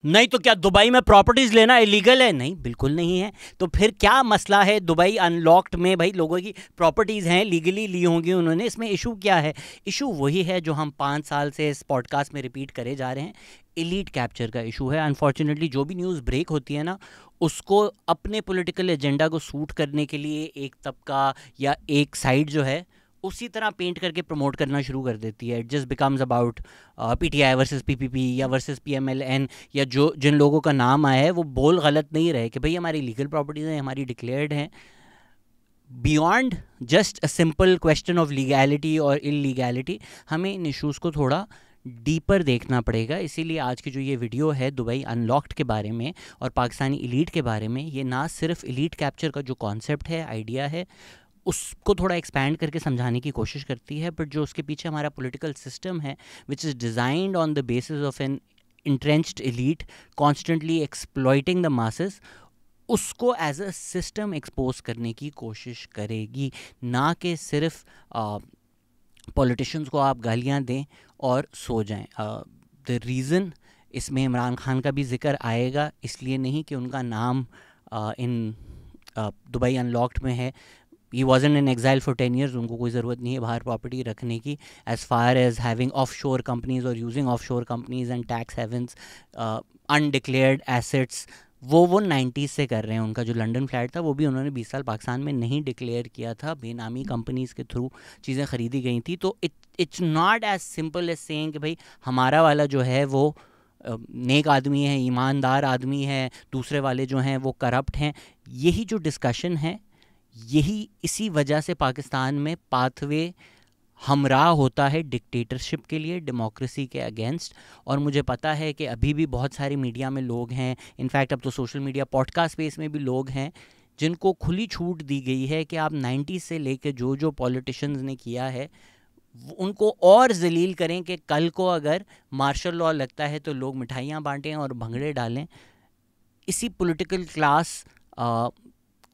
नहीं तो क्या दुबई में प्रॉपर्टीज लेना इलीगल है? नहीं, बिल्कुल नहीं है। तो फिर क्या मसला है दुबई अनलॉक्ड में? भाई लोगों की प्रॉपर्टीज हैं, लीगली ली होंगी उन्होंने, इसमें इशू क्या है? इशू वही है जो हम 5 साल से इस पॉडकास्ट में रिपीट करे जा रहे हैं, एलीट कैप्चर का इशू है। अनफॉर्चुनेटली जो भी न्यूज़ ब्रेक होती है ना, उसको अपने पॉलिटिकल एजेंडा को सूट करने के लिए एक तबका या एक साइड जो है उसी तरह पेंट करके प्रमोट करना शुरू कर देती है। It just becomes about PTI versus PPP या वर्सेस पीएमएलएन, या जो जिन लोगों का नाम आया है वो बोल गलत नहीं रहे कि भाई हमारी लीगल प्रॉपर्टीज़ हैं, हमारी डिक्लेयर्ड हैं। Beyond just a simple question of legality और इलीगैलिटी, हमें इन इश्यूज़ को थोड़ा डीपर देखना पड़ेगा। इसीलिए आज की जो ये वीडियो है दुबई अनलॉक्ड के बारे में और पाकिस्तानी एलीट के बारे में, ये ना सिर्फ एलीट कैप्चर का जो कॉन्सेप्ट है, आइडिया है, उसको थोड़ा एक्सपैंड करके समझाने की कोशिश करती है, बट जो उसके पीछे हमारा पॉलिटिकल सिस्टम है which is designed on the basis of an entrenched elite constantly exploiting the masses, उसको एज अ सिस्टम एक्सपोज करने की कोशिश करेगी, ना कि सिर्फ पॉलिटिशियंस को आप गालियां दें और सो जाएं। द रीज़न इसमें इमरान खान का भी जिक्र आएगा, इसलिए नहीं कि उनका नाम इन दुबई अनलॉक्ड में है। He was in in exile for 10 years, उनको कोई ज़रूरत नहीं है बाहर प्रॉपर्टी रखने की, as far as having of shore companies और using of shore companies and tax havens, undeclared assets, वो 90s से कर रहे हैं। उनका जो लंदन फ्लैट था वो भी उन्होंने 20 साल पाकिस्तान में नहीं डिक्लेयर किया था, बेनामी कंपनीज़ के थ्रू चीज़ें ख़रीदी गई थी। तो it's not as simple as saying कि भाई हमारा वाला जो है वो नेक आदमी है, ईमानदार आदमी है, दूसरे वाले जो हैं वो करप्ट हैं। यही जो डिस्कशन है, यही इसी वजह से पाकिस्तान में पाथवे हमराह होता है डिक्टेटरशिप के लिए, डेमोक्रेसी के अगेंस्ट। और मुझे पता है कि अभी भी बहुत सारे मीडिया में लोग हैं, इनफैक्ट अब तो सोशल मीडिया पॉडकास्ट स्पेस में भी लोग हैं, जिनको खुली छूट दी गई है कि आप 90 से लेकर जो जो पॉलिटिशियंस ने किया है उनको और जलील करें कि कल को अगर मार्शल लॉ लगता है तो लोग मिठाइयाँ बांटें और भंगड़े डालें। इसी पॉलिटिकल क्लास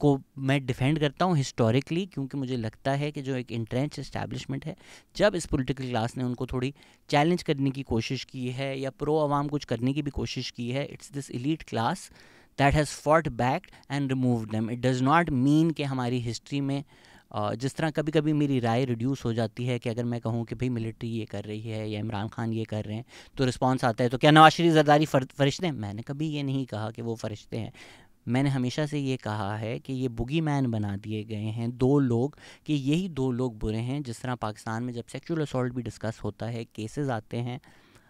को मैं डिफेंड करता हूँ हिस्टोरिकली, क्योंकि मुझे लगता है कि जो एक इंट्रेंच एस्टैब्लिशमेंट है, जब इस पॉलिटिकल क्लास ने उनको थोड़ी चैलेंज करने की कोशिश की है या प्रो अवाम कुछ करने की भी कोशिश की है, it's this elite class that has fought back and removed them. It does not mean कि हमारी हिस्ट्री में जिस तरह कभी कभी मेरी राय रिड्यूस हो जाती है कि अगर मैं कहूँ कि भाई मिलिट्री ये कर रही है या इमरान खान ये कर रहे हैं तो रिस्पांस आता है तो क्या नवाज शरीफ जरदारी फरिश्ते हैं? मैंने कभी ये नहीं कहा कि वो फरिश्ते हैं। मैंने हमेशा से ये कहा है कि ये बुगी मैन बना दिए गए हैं 2 लोग, कि यही 2 लोग बुरे हैं। जिस तरह पाकिस्तान में जब सेक्सुअल असॉल्ट भी डिस्कस होता है, केसेस आते हैं,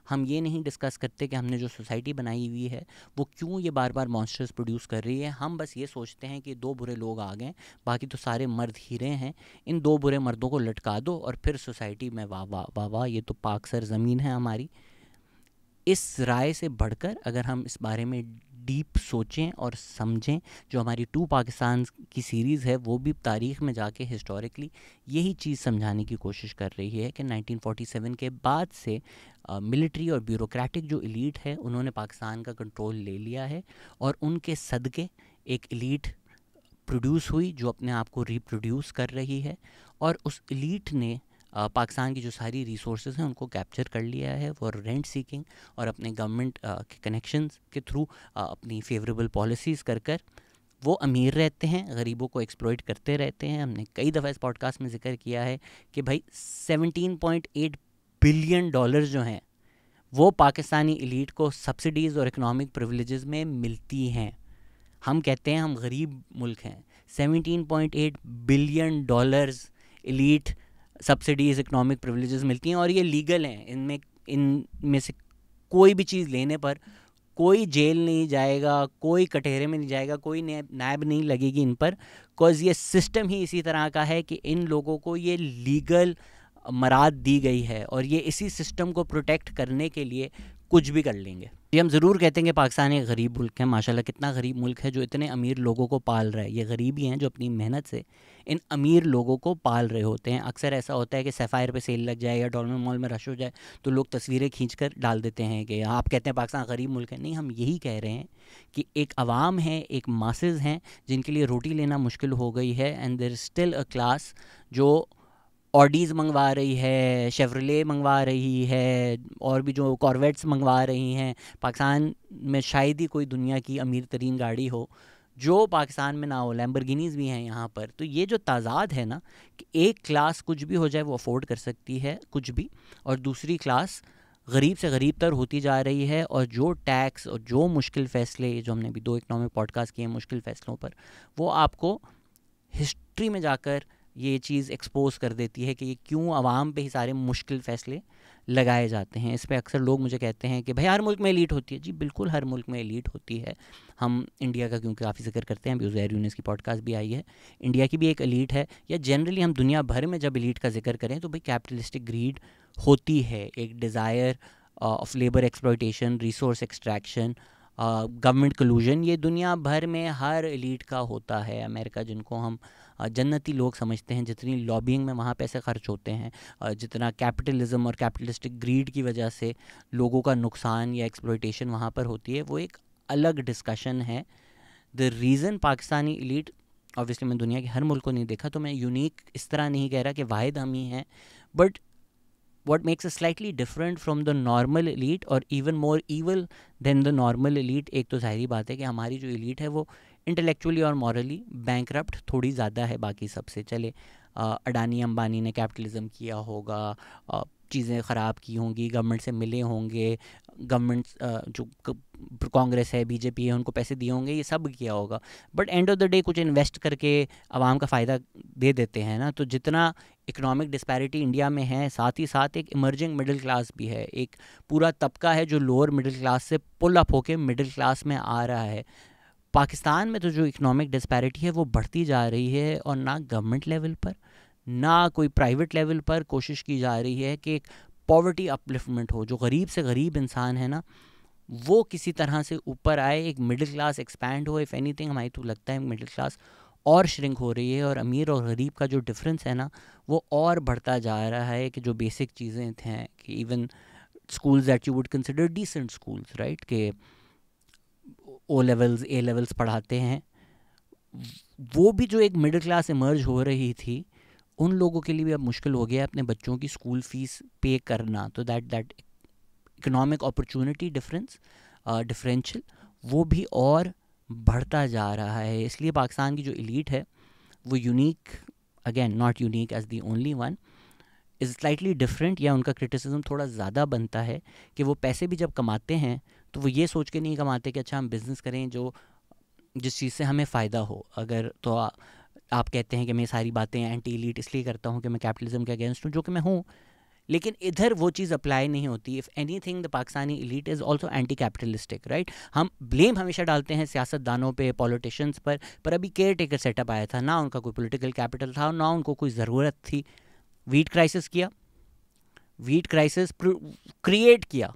हम ये नहीं डिस्कस करते कि हमने जो सोसाइटी बनाई हुई है वो क्यों ये बार बार मॉन्स्टर्स प्रोड्यूस कर रही है। हम बस ये सोचते हैं कि 2 बुरे लोग आ गए, बाकी तो सारे मर्द हीरे हैं, इन 2 बुरे मर्दों को लटका दो और फिर सोसाइटी में वाह वाह वाह वाह, ये तो पाक सर ज़मीन है हमारी। इस राय से बढ़कर अगर हम इस बारे में डीप सोचें और समझें, जो हमारी 2 पाकिस्तान की सीरीज़ है वो भी तारीख़ में जाके हिस्टोरिकली यही चीज़ समझाने की कोशिश कर रही है कि 1947 के बाद से मिलिट्री और ब्यूरोक्रेटिक जो एलीट है उन्होंने पाकिस्तान का कंट्रोल ले लिया है, और उनके सदक़े एक एलीट प्रोड्यूस हुई जो अपने आप को रिप्रोड्यूस कर रही है, और उस एलीट ने पाकिस्तान की जो सारी रिसोर्सेज हैं उनको कैप्चर कर लिया है फॉर रेंट सीकिंग, और अपने गवर्नमेंट के कनेक्शंस के थ्रू अपनी फेवरेबल पॉलिसीज़ कर वो अमीर रहते हैं, गरीबों को एक्सप्लॉइट करते रहते हैं। हमने कई दफ़ा इस पॉडकास्ट में जिक्र किया है कि भाई 17.8 बिलियन डॉलर जो हैं वो पाकिस्तानी एलीट को सब्सिडीज़ और इकनॉमिक प्रिविलेजेस में मिलती हैं। हम कहते हैं हम गरीब मुल्क हैं, 17.8 billion dollars elite subsidies economic privileges मिलती हैं, और ये लीगल हैं। इनमें से कोई भी चीज़ लेने पर कोई जेल नहीं जाएगा, कोई कटहरे में नहीं जाएगा, कोई नायब नहीं लगेगी इन पर, बिकॉज़ ये सिस्टम ही इसी तरह का है कि इन लोगों को ये लीगल मराद दी गई है, और ये इसी सिस्टम को प्रोटेक्ट करने के लिए कुछ भी कर लेंगे। ये हम ज़रूर कहते हैं कि पाकिस्तान एक गरीब मुल्क है, माशाल्लाह कितना गरीब मुल्क है जो इतने अमीर लोगों को पाल रहा है। ये गरीब ही हैं जो अपनी मेहनत से इन अमीर लोगों को पाल रहे होते हैं। अक्सर ऐसा होता है कि सफ़ायर पे सेल लग जाए या डॉलर मॉल में रश हो जाए तो लोग तस्वीरें खींच कर डाल देते हैं कि आप कहते हैं पाकिस्तान गरीब मुल्क है। नहीं, हम यही कह रहे हैं कि एक अवाम है, एक मासेस हैं जिनके लिए रोटी लेना मुश्किल हो गई है, and there is still a class जो ऑडीज़ मंगवा रही है, शेवरले मंगवा रही है, और भी जो कॉर्वेट्स मंगवा रही हैं। पाकिस्तान में शायद ही कोई दुनिया की अमीर तरीन गाड़ी हो जो पाकिस्तान में ना हो, लैम्बोर्गिनीज़ भी हैं यहाँ पर। तो ये जो ताज़ाद है ना, कि एक क्लास कुछ भी हो जाए वो अफोर्ड कर सकती है कुछ भी, और दूसरी क्लास गरीब से गरीब तर होती जा रही है। और जो टैक्स और जो मुश्किल फ़ैसले, जो हमने भी 2 इकनॉमिक पॉडकास्ट किए हैं मुश्किल फ़ैसलों पर, वो आपको हिस्ट्री में जाकर ये चीज़ एक्सपोज कर देती है कि ये क्यों आवाम पे ही सारे मुश्किल फ़ैसले लगाए जाते हैं। इस पे अक्सर लोग मुझे कहते हैं कि भाई हर मुल्क में एलीट होती है। जी बिल्कुल, हर मुल्क में एलीट होती है। हम इंडिया का क्योंकि काफ़ी जिक्र करते हैं, अभी उज़ैर यूनिस की पॉडकास्ट भी आई है, इंडिया की भी एक एलीट है। या जनरली हम दुनिया भर में जब एलीट का जिक्र करें तो भाई कैपिटलिस्टिक ग्रीड होती है, एक desire of labour exploitation, resource extraction, government collusion. ये दुनिया भर में हर एलीट का होता है। अमेरिका, जिनको हम जन्नती लोग समझते हैं, जितनी लॉबिंग में वहाँ पैसे खर्च होते हैं, जितना कैपिटलिज्म और कैपिटलिस्टिक ग्रीड की वजह से लोगों का नुकसान या एक्सप्लॉयटेशन वहाँ पर होती है, वो एक अलग डिस्कशन है। The reason Pakistani elite, obviously मैं दुनिया के हर मुल्क को नहीं देखा तो मैं यूनिक इस तरह नहीं कह रहा कि वाहिद हम ही हैं, but what makes us slightly different from the normal elite or even more evil than the normal elite, एक तो जाहिर बात है कि हमारी जो elite है वो इंटेलेक्चुअली और मॉरली बैंकरप्ट थोड़ी ज़्यादा है बाकी सबसे। चले अडानी अंबानी ने कैपिटलिज्म किया होगा, चीज़ें ख़राब की होंगी, गवर्नमेंट से मिले होंगे, गवर्नमेंट जो कांग्रेस है, बीजेपी है, उनको पैसे दिए होंगे, ये सब किया होगा, but and of the day कुछ इन्वेस्ट करके आवाम का फ़ायदा दे देते हैं ना। तो जितना इकोनॉमिक डिस्पैरिटी इंडिया में है, साथ ही साथ एक इमर्जिंग मिडिल क्लास भी है, एक पूरा तबका है जो लोअर मिडिल क्लास से पुल अप होके मिडिल क्लास में आ रहा है। पाकिस्तान में तो जो इकोनॉमिक डिस्पैरिटी है वो बढ़ती जा रही है, और ना गवर्नमेंट लेवल पर ना कोई प्राइवेट लेवल पर कोशिश की जा रही है कि एक पॉवर्टी अपलिफ्टमेंट हो, जो गरीब से गरीब इंसान है ना वो किसी तरह से ऊपर आए, एक मिडिल क्लास एक्सपैंड हो। इफ़ एनीथिंग हमारी तो लगता है मिडिल क्लास और श्रिंक हो रही है, और अमीर और गरीब का जो डिफरेंस है ना वो और बढ़ता जा रहा है। कि जो बेसिक चीज़ें हैं, कि even schools that you would consider decent schools, right, के ओ लेवल्स ए लेवल्स पढ़ाते हैं, वो भी जो एक मिडिल क्लास इमर्ज हो रही थी, उन लोगों के लिए भी अब मुश्किल हो गया अपने बच्चों की स्कूल फीस पे करना। तो दैट इकोनॉमिक अपॉर्चुनिटी डिफरेंशियल वो भी और बढ़ता जा रहा है। इसलिए पाकिस्तान की जो एलीट है वो unique, again not unique as the only one, is slightly different, या उनका क्रिटिसिज्म थोड़ा ज़्यादा बनता है कि वो पैसे भी जब कमाते हैं तो वो ये सोच के नहीं कमाते कि अच्छा हम बिज़नेस करें जो जिस चीज़ से हमें फ़ायदा हो। अगर तो आप कहते हैं कि मैं सारी बातें एंटी एलीट इसलिए करता हूँ कि मैं कैपिटलिज्म के अगेंस्ट हूँ, जो कि मैं हूँ, लेकिन इधर वो चीज़ अप्लाई नहीं होती। If anything the Pakistani elite is also anti capitalistic, right. हम ब्लेम हमेशा डालते हैं सियासतदानों पे, पॉलिटिशियंस पर अभी केयर टेकर सेटअप आया था ना, उनका कोई पॉलिटिकल कैपिटल था ना उनको कोई ज़रूरत थी। वीट क्राइसिस किया, वीट क्राइसिस क्रिएट किया,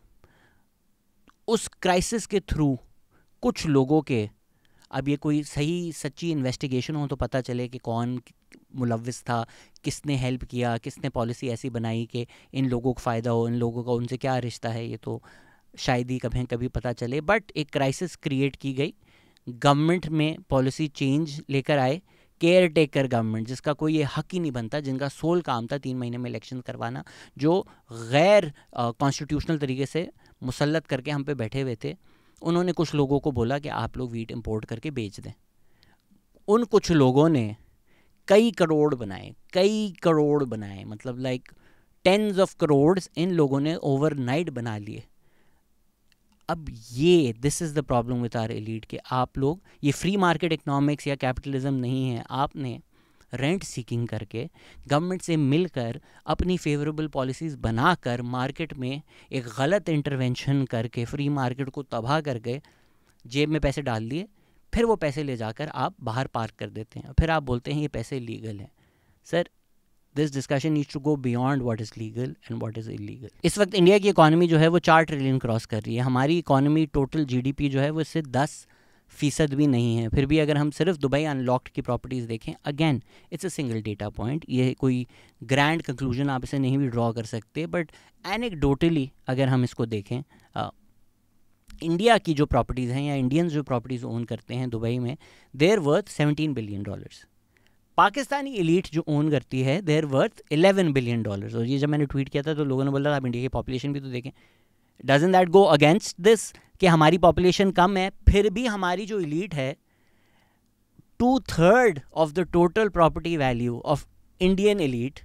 उस क्राइसिस के थ्रू कुछ लोगों के, अब ये कोई सही सच्ची इन्वेस्टिगेशन हो तो पता चले कि कौन मुलव्विस था, किसने हेल्प किया, किसने पॉलिसी ऐसी बनाई कि इन लोगों को फ़ायदा हो, इन लोगों का उनसे क्या रिश्ता है, ये तो शायद ही कभी कभी पता चले। बट एक क्राइसिस क्रिएट की गई, गवर्नमेंट में पॉलिसी चेंज लेकर आए, केयर टेकर गवर्नमेंट, जिसका कोई ये हक ही नहीं बनता, जिनका सोल काम था 3 महीने में इलेक्शन करवाना, जो गैर कॉन्स्टिट्यूशनल तरीके से मुसल्लत करके हम पे बैठे हुए थे। उन्होंने कुछ लोगों को बोला कि आप लोग वीट इंपोर्ट करके बेच दें। उन कुछ लोगों ने कई करोड़ बनाए, मतलब लाइक टेंस ऑफ करोड्स इन लोगों ने ओवरनाइट बना लिए। अब ये this is the problem with our elite, कि आप लोग, ये फ्री मार्केट इकोनॉमिक्स या कैपिटलिज्म नहीं है, आपने रेंट सीकिंग करके गवर्नमेंट से मिलकर अपनी फेवरेबल पॉलिसीज़ बनाकर मार्केट में एक गलत इंटरवेंशन करके फ्री मार्केट को तबाह करके जेब में पैसे डाल दिए, फिर वो पैसे ले जाकर आप बाहर पार्क कर देते हैं, फिर आप बोलते हैं ये पैसे लीगल हैं। Sir, this discussion needs to go beyond what is legal and what is illegal. इस वक्त इंडिया की इकॉनमी जो है वो 4 ट्रिलियन क्रॉस कर रही है। हमारी इकॉनमी टोटल जीडीपी जो है वो इससे 10% भी नहीं है। फिर भी अगर हम सिर्फ दुबई अनलॉक्ड की प्रॉपर्टीज़ देखें, again it's a single data point, ये कोई ग्रैंड कंक्लूजन आप इसे नहीं भी ड्रॉ कर सकते, बट एनेक्डोटली अगर हम इसको देखें, इंडिया की जो प्रॉपर्टीज़ हैं या इंडियंस जो प्रॉपर्टीज़ ओन करते हैं दुबई में, there worth $17 billion. Pakistani elite जो ओन करती है देयर वर्थ $11 बिलियन। और ये जब मैंने ट्वीट किया था तो लोगों ने बोला आप इंडिया की पॉपुलेशन भी तो देखें। Doesn't that go against this कि हमारी पॉपुलेशन कम है, फिर भी हमारी जो एलीट है 2/3 of the total property value of Indian elite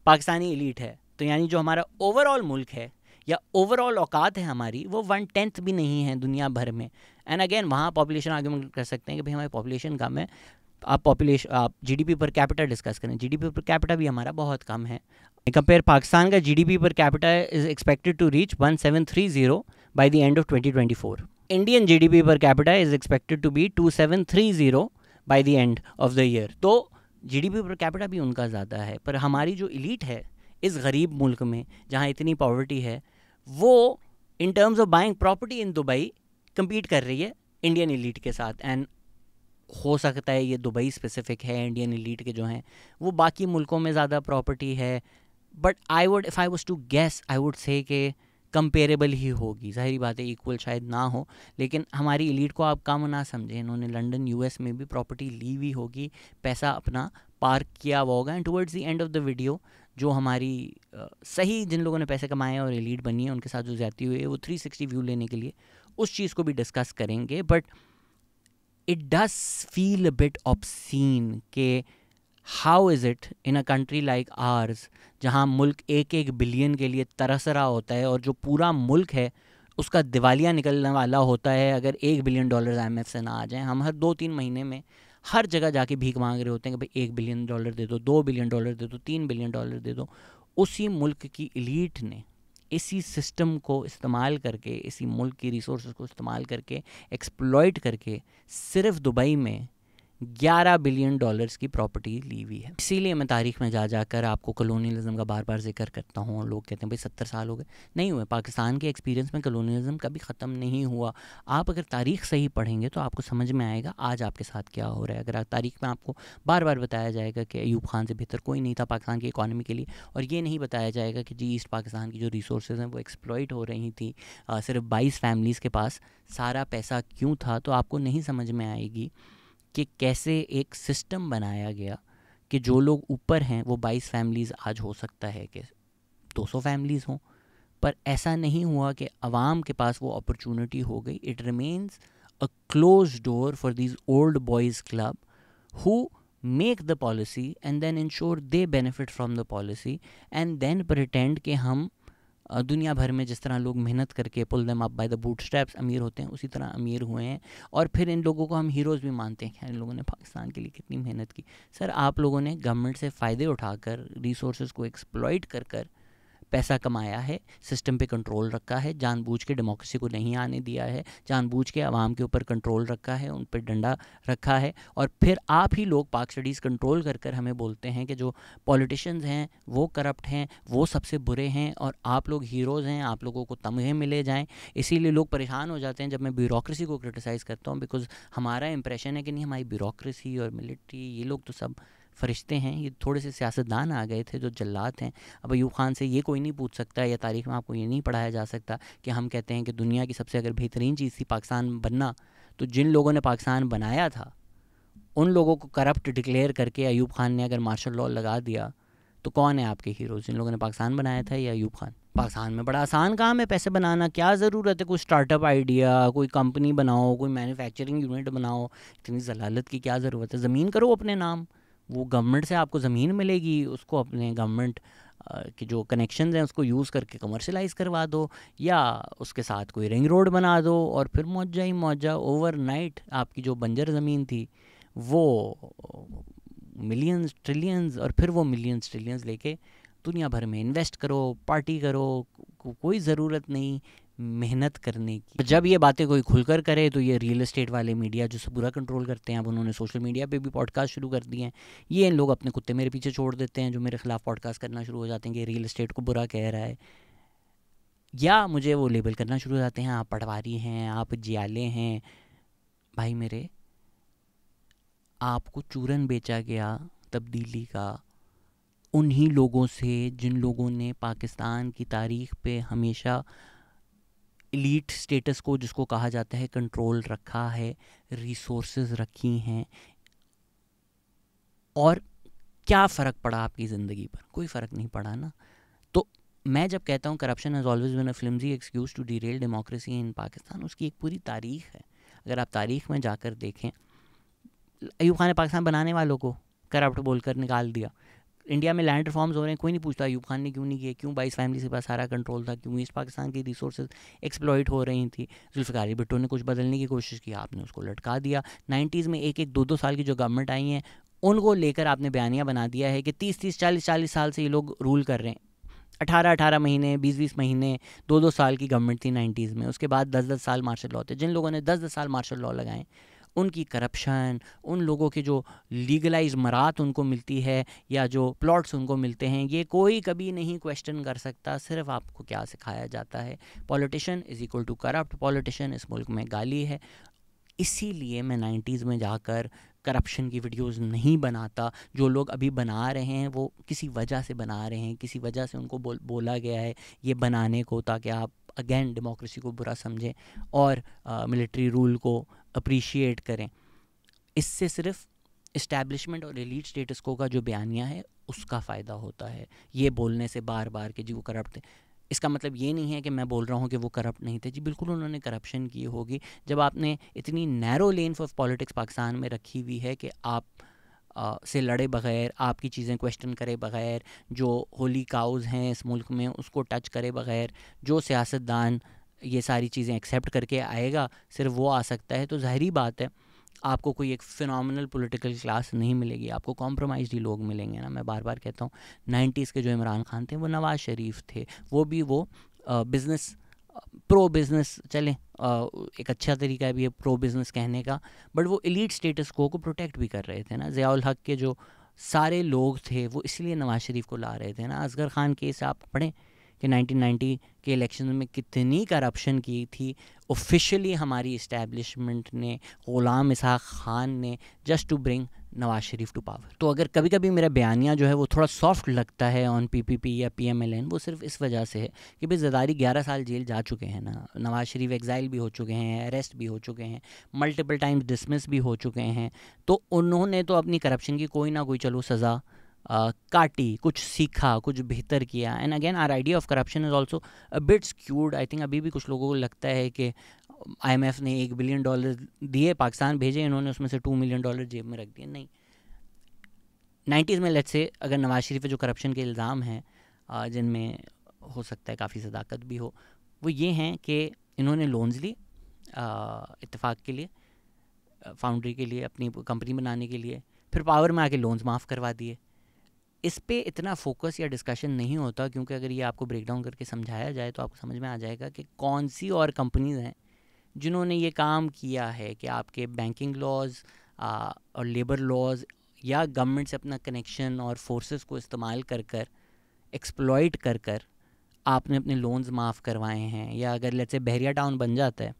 Pakistani elite है। तो यानी जो हमारा ओवरऑल मुल्क है या ओवरऑल औकात है हमारी, वो 1/10 भी नहीं है दुनिया भर में। एंड अगेन वहाँ पॉपुलेशन आर्ग्यूमेंट कर सकते हैं कि भाई हमारी पॉपुलेशन कम है, आप जीडीपी पर कैपिटा डिस्कस करें, जीडीपी पर कैपिटा भी हमारा बहुत कम है। कंपेयर पाकिस्तान का GDP per capita is expected to reach 1730 by the end of 2024। Indian GDP per capita is expected to be 2730 by the end of the year. तो GDP per capita भी उनका ज़्यादा है, पर हमारी जो एलीट है इस गरीब मुल्क में जहाँ इतनी पॉवर्टी है, वो in terms of buying property in Dubai compete कर रही है इंडियन एलीट के साथ। एंड हो सकता है ये दुबई स्पेसिफिक है, इंडियन एलीट के जो हैं वो बाकी मुल्कों में ज़्यादा प्रॉपर्टी है, but I would if I was to guess I would say कि कंपेरेबल ही होगी। ज़ाहिरी बात है इक्वल शायद ना हो, लेकिन हमारी एलीट को आप कम ना समझें, इन्होंने लंदन यूएस में भी प्रॉपर्टी ली हुई होगी, पैसा अपना पार्क किया हुआ होगा। And towards the end of the video जो हमारी सही जिन लोगों ने पैसे कमाए और एलीट बनी है उनके साथ जो ज्यादती हुई है वो 360 व्यू लेने के लिए उस चीज़ को भी डिस्कस करेंगे। But it does feel a bit obscene कि how is it in a country like ours जहाँ मुल्क 1-1 बिलियन के लिए तरस रहा होता है और जो पूरा मुल्क है उसका दिवालिया निकलने वाला होता है अगर $1 बिलियन IMF से ना आ जाएं। हम हर 2-3 महीने में हर जगह जाके भीख मांग रहे होते हैं कि भाई $1 बिलियन दे दो, $2 बिलियन दे दो, $3 बिलियन दे दो। उसी मुल्क की एलीट ने इसी सिस्टम को इस्तेमाल करके, इसी मुल्क की रिसोर्स को इस्तेमाल करके, एक्सप्लॉइट करके सिर्फ दुबई में $11 बिलियन की प्रॉपर्टी ली हुई है। इसीलिए मैं तारीख में जा जाकर आपको कॉलोनियलिज्म का बार बार जिक्र करता हूँ। लोग कहते हैं भाई 70 साल हो गए, नहीं हुए। पाकिस्तान के एक्सपीरियंस में कॉलोनियलिज्म कभी ख़त्म नहीं हुआ। आप अगर तारीख सही पढ़ेंगे तो आपको समझ में आएगा आज आपके साथ क्या हो रहा है। अगर तारीख में आपको बार बार बताया जाएगा कि अयूब खान से बेहतर कोई नहीं था पाकिस्तान की इकॉनमी के लिए, और ये नहीं बताया जाएगा कि जी ईस्ट पाकिस्तान की जो रिसोर्सेज हैं वो एक्सप्लॉइट हो रही थी, सिर्फ 22 फैमिलीज़ के पास सारा पैसा क्यों था, तो आपको नहीं समझ में आएगी कि कैसे एक सिस्टम बनाया गया कि जो लोग ऊपर हैं वो 22 फैमिलीज़ आज हो सकता है कि 200 फैमिलीज़ हों, पर ऐसा नहीं हुआ कि अवाम के पास वो अपॉर्चुनिटी हो गई। It remains a close door for these old boys club who make the policy and then ensure they benefit from the policy and then pretend कि हम दुनिया भर में जिस तरह लोग मेहनत करके pull them up by the bootstraps अमीर होते हैं उसी तरह अमीर हुए हैं, और फिर इन लोगों को हम हीरोज़ भी मानते हैं कि इन लोगों ने पाकिस्तान के लिए कितनी मेहनत की। सर आप लोगों ने गवर्नमेंट से फ़ायदे उठाकर रिसोर्सेज को एक्सप्लॉइट कर कर पैसा कमाया है, सिस्टम पे कंट्रोल रखा है, जानबूझ के डेमोक्रेसी को नहीं आने दिया है, जानबूझ के आवाम के ऊपर कंट्रोल रखा है, उन पर डंडा रखा है, और फिर आप ही लोग पाक स्टडीज़ कंट्रोल कर कर हमें बोलते हैं कि जो पॉलिटिशियंस हैं वो करप्ट हैं, वो सबसे बुरे हैं, और आप लोग हीरोज़ हैं, आप लोगों को तमगे मिले जाएँ। इसीलिए लोग परेशान हो जाते हैं जब मैं ब्यूरोक्रेसी को क्रिटिसाइज़ करता हूँ, बिकॉज़ हमारा इंप्रेशन है कि नहीं हमारी ब्यूरोक्रेसी और मिलिट्री ये लोग तो सब फरिश्ते हैं, ये थोड़े से सियासतदान आ गए थे जो जल्लाद हैं। अब अयूब खान से ये कोई नहीं पूछ सकता या तारीख में आपको ये नहीं पढ़ाया जा सकता कि हम कहते हैं कि दुनिया की सबसे अगर बेहतरीन चीज़ थी पाकिस्तान बनना, तो जिन लोगों ने पाकिस्तान बनाया था उन लोगों को करप्ट डिक्लेयर करके अयूब खान ने अगर मार्शल लॉ लगा दिया, तो कौन है आपके हीरोज़, जिन लोगों ने पाकिस्तान बनाया था या अयूब खान? पाकिस्तान में बड़ा आसान काम है पैसे बनाना, क्या ज़रूरत है कोई स्टार्टअप आइडिया, कोई कंपनी बनाओ, कोई मैन्युफैक्चरिंग यूनिट बनाओ, इतनी जलालत की क्या ज़रूरत है? ज़मीन करो अपने नाम, वो गवर्नमेंट से आपको ज़मीन मिलेगी, उसको अपने गवर्नमेंट के जो कनेक्शंस हैं उसको यूज़ करके कमर्शलाइज़ करवा दो, या उसके साथ कोई रिंग रोड बना दो, और फिर मौजा ही मौजा। ओवरनाइट आपकी जो बंजर ज़मीन थी वो मिलियंस ट्रिलियंस, और फिर वो मिलियंस ट्रिलियंस लेके दुनिया भर में इन्वेस्ट करो, पार्टी करो, कोई ज़रूरत नहीं मेहनत करने की। जब ये बातें कोई खुलकर करे तो ये रियल एस्टेट वाले मीडिया जो सब पूरा कंट्रोल करते हैं, अब उन्होंने सोशल मीडिया पे भी पॉडकास्ट शुरू कर दिए हैं, ये इन लोग अपने कुत्ते मेरे पीछे छोड़ देते हैं जो मेरे खिलाफ पॉडकास्ट करना शुरू हो जाते हैं कि रियल एस्टेट को बुरा कह रहा है, या मुझे वो लेबल करना शुरू हो जाते हैं आप पटवारी हैं, आप जियाले हैं। भाई मेरे, आपको चूरन बेचा गया तब्दीली का उन्हीं लोगों से जिन लोगों ने पाकिस्तान की तारीख पे हमेशा एलीट स्टेटस को, जिसको कहा जाता है, कंट्रोल रखा है, रिसोर्सेज रखी हैं, और क्या फ़र्क पड़ा आपकी ज़िंदगी पर? कोई फ़र्क नहीं पड़ा ना। तो मैं जब कहता हूँ corruption has always been a flimsy excuse to derail democracy in Pakistan, उसकी एक पूरी तारीख़ है। अगर आप तारीख़ में जाकर देखें, अयूब खान ने पाकिस्तान बनाने वालों को करप्ट बोलकर निकाल दिया। इंडिया में लैंड रिफॉर्म्स हो रहे हैं, कोई नहीं पूछता अयूब खान ने क्यों नहीं किए, क्यों 22 फैमिली के पास सारा कंट्रोल था, क्यों ईस्ट पाकिस्तान की रिसोर्सेज एक्सप्लॉइट हो रही थी। जुल्फ़िकार अली भुट्टो ने कुछ बदलने की कोशिश की, आपने उसको लटका दिया। 90s में एक एक 2-2 साल की जो गवर्नमेंट आई हैं, उनको लेकर आपने बयानिया बना दिया है कि 30-30 40-40 साल से ये लोग रूल कर रहे हैं। 18-18 महीने, 20-20 महीने, 2-2 साल की गवर्नमेंट थी 90s में। उसके बाद 10-10 साल मार्शल लॉ थे। जिन लोगों ने 10-10 साल मार्शल लॉ लगाए, उनकी करप्शन, उन लोगों के जो लीगलाइज मरात उनको मिलती है या जो प्लॉट्स उनको मिलते हैं, ये कोई कभी नहीं क्वेश्चन कर सकता। सिर्फ आपको क्या सिखाया जाता है, politician is equal to corrupt, politician इस मुल्क में गाली है। इसीलिए मैं 90s में जाकर करप्शन की वीडियोस नहीं बनाता। जो लोग अभी बना रहे हैं वो किसी वजह से बना रहे हैं, किसी वजह से उनको बोला गया है ये बनाने को, ताकि आप अगेन डेमोक्रेसी को बुरा समझें और मिलिट्री रूल को अप्रिशिएट करें। इससे सिर्फ इस्टेब्लिशमेंट और एलीट स्टेटस को का जो बयानिया है उसका फ़ायदा होता है, ये बोलने से बार बार कि जी वो करप्ट थे। इसका मतलब ये नहीं है कि मैं बोल रहा हूँ कि वो करप्ट नहीं थे। जी बिल्कुल उन्होंने करप्शन की होगी। जब आपने इतनी narrow lane of politics Pakistan में रखी हुई है कि आप से लड़े बग़ैर, आपकी चीज़ें क्वेश्चन करे बग़ैर, जो होली काउज़ हैं इस मुल्क में उसको टच करे बग़ैर, जो सियासतदान ये सारी चीज़ें एक्सेप्ट करके आएगा सिर्फ वो आ सकता है, तो ज़ाहिरी बात है आपको कोई एक फ़िनोमिनल पॉलिटिकल क्लास नहीं मिलेगी, आपको कॉम्प्रोमाइज़ ही लोग मिलेंगे ना। मैं बार बार कहता हूँ 90s के जो इमरान खान थे वो नवाज़ शरीफ थे, वो भी वो बिज़नेस प्रो बिज़नेस चलें, एक अच्छा तरीका भी है प्रो बिज़नेस कहने का, बट वो एलीट स्टेटस को प्रोटेक्ट भी कर रहे थे ना। ज़ियाउल हक के जो सारे लोग थे वो इसलिए नवाज़ शरीफ को ला रहे थे ना। असगर खान केस आप पढ़ें कि 1990 के इलेक्शन में कितनी करप्शन की थी ऑफिशियली हमारी इस्टेब्लिशमेंट ने, ग़ुलाम इसहाक़ खान ने, just to bring Nawaz Sharif to power. तो अगर कभी कभी मेरा बयानिया जो है वो थोड़ा सॉफ्ट लगता है ऑन PPP या PMLN, वो सिर्फ इस वजह से है कि भाई ज़रदारी 11 साल जेल जा चुके हैं ना, नवाज़ शरीफ एग्ज़ाइल भी हो चुके हैं, अरेस्ट भी हो चुके हैं, मल्टीपल टाइम्स डिसमिस भी हो चुके हैं। तो उन्होंने तो अपनी करप्शन की कोई ना कोई चलो सज़ा काटी, कुछ सीखा, कुछ बेहतर किया। And again our idea of corruption is also a bit skewed. I think अभी भी कुछ लोगों को लगता है कि IMF ने $1 बिलियन दिए, पाकिस्तान भेजे, इन्होंने उसमें से $2 मिलियन जेब में रख दिए। नहीं, 90s में लेट्स से अगर नवाज़ शरीफ पे जो करप्शन के इल्ज़ाम हैं, जिनमें हो सकता है काफ़ी सदाकत भी हो, वो ये हैं कि इन्होंने लोन्स लिए इत्तेफाक के लिए, फाउंड्री के लिए, अपनी कंपनी बनाने के लिए, फिर पावर में आके लोन्स माफ़ करवा दिए। इस पे इतना फोकस या डिस्कशन नहीं होता, क्योंकि अगर ये आपको ब्रेक डाउन करके समझाया जाए तो आपको समझ में आ जाएगा कि कौन सी और कंपनीज़ हैं जिन्होंने ये काम किया है कि आपके बैंकिंग लॉज और लेबर लॉज या गवर्नमेंट से अपना कनेक्शन और फोर्सेस को इस्तेमाल कर कर, एक्सप्लॉइट कर कर आपने अपने लोन्स माफ़ करवाए हैं। या अगर लेट्स से बहरिया टाउन बन जाता है,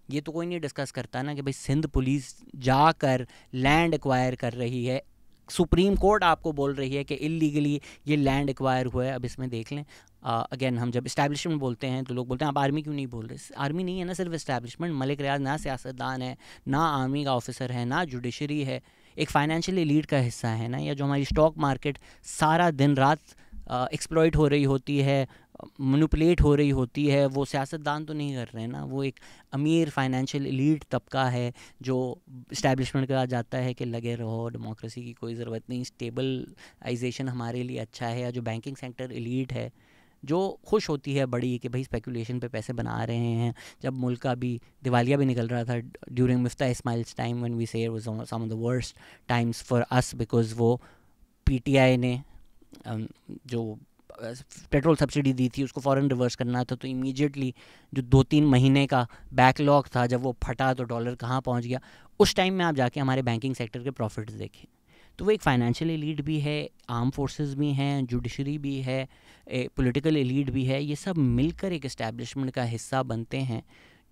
ये तो कोई नहीं डिस्कस करता ना कि भाई सिंध पुलिस जाकर लैंड एक्वायर कर रही है, सुप्रीम कोर्ट आपको बोल रही है कि इलीगली ये लैंड एक्वायर हुआ है। अब इसमें देख लें, अगेन हम जब इस्टेब्लिशमेंट बोलते हैं तो लोग बोलते हैं आप आर्मी क्यों नहीं बोल रहे। आर्मी नहीं है ना सिर्फ इस्टेब्लिशमेंट। मलिक रियाज ना सियासतदान है, ना आर्मी का ऑफिसर है, ना जुडिशरी है, एक फाइनेंशियल एलीट का हिस्सा है ना। या जो हमारी स्टॉक मार्केट सारा दिन रात एक्सप्लॉइट हो रही होती है, मैनिपुलेट हो रही होती है, वो सियासतदान तो नहीं कर रहे हैं ना। वो एक अमीर फाइनेंशियल एलीट तबका है जो इस्टेब्लिशमेंट का जाता है कि लगे रहो, डेमोक्रेसी की कोई ज़रूरत नहीं, स्टेबलाइजेशन हमारे लिए अच्छा है। या जो बैंकिंग सेक्टर एलीट है जो खुश होती है बड़ी कि भाई स्पेकुलेशन पे पैसे बना रहे हैं। जब मुल्क का भी दिवालिया भी निकल रहा था during Miftah Ismail's time, when we say it was some of the worst times for us, because वो PTI ने जो पेट्रोल सब्सिडी दी थी उसको फ़ौरन रिवर्स करना था, तो इमीडिएटली जो 2-3 महीने का बैकलॉग था जब वो फटा तो डॉलर कहाँ पहुँच गया। उस टाइम में आप जाके हमारे बैंकिंग सेक्टर के प्रॉफिट्स देखें तो वो एक फ़ाइनेंशियल एलीट भी है, आर्म फोर्सेस भी हैं, जुडिशरी भी है, पॉलिटिकल एलीट भी है। ये सब मिलकर एक इस्टेब्लिशमेंट का हिस्सा बनते हैं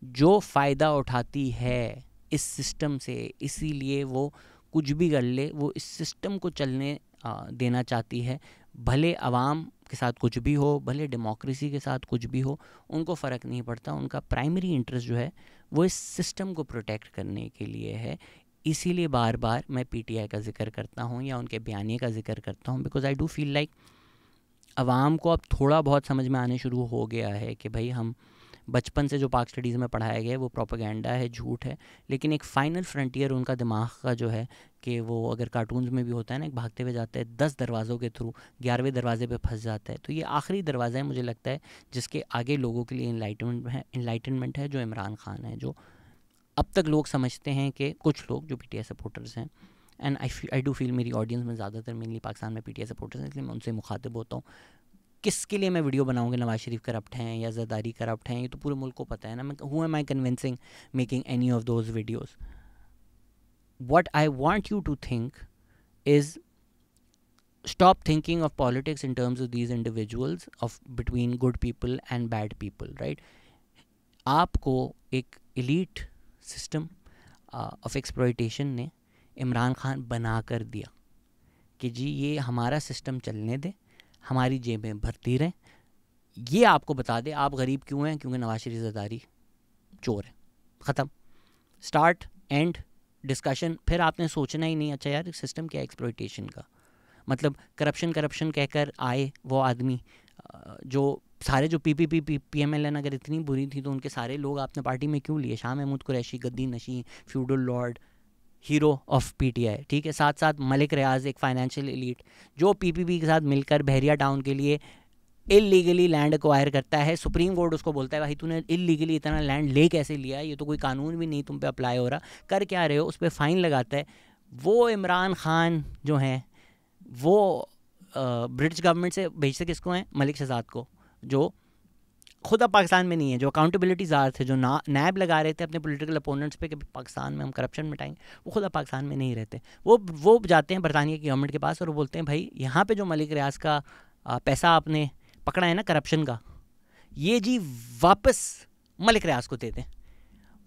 जो फ़ायदा उठाती है इस सिस्टम से। इसीलिए वो कुछ भी कर ले, वो इस सिस्टम को चलने देना चाहती है। भले आवाम के साथ कुछ भी हो, भले डेमोक्रेसी के साथ कुछ भी हो, उनको फ़र्क नहीं पड़ता। उनका प्राइमरी इंटरेस्ट जो है वो इस सिस्टम को प्रोटेक्ट करने के लिए है। इसीलिए बार बार मैं पीटीआई का जिक्र करता हूँ या उनके बयानिए का जिक्र करता हूँ, because I do feel like अवाम को अब थोड़ा बहुत समझ में आने शुरू हो गया है कि भाई हम बचपन से जो पाक स्टडीज़ में पढ़ाया गया है वो प्रोपेगेंडा है, झूठ है, लेकिन एक फ़ाइनल फ्रंटियर उनका दिमाग का जो है कि वो अगर कार्टून्स में भी होता है ना, एक भागते हुए जाता है 10 दरवाज़ों के थ्रू, 11वें दरवाजे पे फंस जाता है। तो ये आखिरी दरवाज़ा है मुझे लगता है जिसके आगे लोगों के लिए इनलाइटनमेंट है, जो इमरान खान है, जो अब तक लोग समझते हैं कि कुछ लोग जो पीटीआई सपोर्टर्स हैं, एंड आई डू फील मेरी ऑडियंस में ज़्यादातर मेनली पाकिस्तान में पीटीआई सपोर्टर्स हैं, इसलिए मैं उनसे मुखातिब होता हूँ। किसके लिए मैं वीडियो बनाऊंगा, नवाज शरीफ करप्ट हैं या जरदारी करप्ट हैं, ये तो पूरे मुल्क को पता है ना। मैं who am I convincing making any of those videos? What I want you to think is stop thinking of politics in terms of these individuals, of between good people and bad people, right? आपको एक elite system of exploitation ने इमरान खान बना कर दिया कि जी ये हमारा system चलने दे, हमारी जेबें भरती रहें, ये आपको बता दे आप गरीब क्यों हैं, क्योंकि नवाज शरीफ ज़रदारी चोर है, ख़त्म, स्टार्ट एंड डिस्कशन। फिर आपने सोचना ही नहीं अच्छा यार सिस्टम क्या है एक्सप्लॉइटेशन का, मतलब करप्शन कहकर आए वो आदमी, जो सारे जो PMLN अगर इतनी बुरी थी तो उनके सारे लोग आपने पार्टी में क्यों लिए? शाह महमूद कुरैशी, गद्दी नशी, feudal Lord, hero of PTI, ठीक है, साथ साथ मलिक रियाज एक फाइनेंशियल एलीट जो PPP के साथ मिलकर बहरिया टाउन के लिए इलीगली लैंड एक्वायर करता है। सुप्रीम कोर्ट उसको बोलता है भाई तूने इलीगली इतना लैंड ले कैसे लिया, ये तो कोई कानून भी नहीं तुम पे अप्लाई हो रहा, कर क्या रहे हो, उस पर फ़ाइन लगाता है। वो इमरान खान जो हैं वो ब्रिटिश गवर्नमेंट से भेजते किसको हैं? मलिक शहजाद को, जो खुद अब पाकिस्तान में नहीं है, जो अकाउंटेबिलिटी ज़ार थे, जो नैब लगा रहे थे अपने पॉलिटिकल अपोनेंट्स पे कि पाकिस्तान में हम करप्शन मिटाएंगे, वो खुद अब पाकिस्तान में नहीं रहते। वो जाते हैं बरतानिया की गवर्नमेंट के पास और वो बोलते हैं भाई यहाँ पे जो मलिक रियाज का पैसा आपने पकड़ा है ना करप्शन का, ये जी वापस मलिक रियाज को दे दें।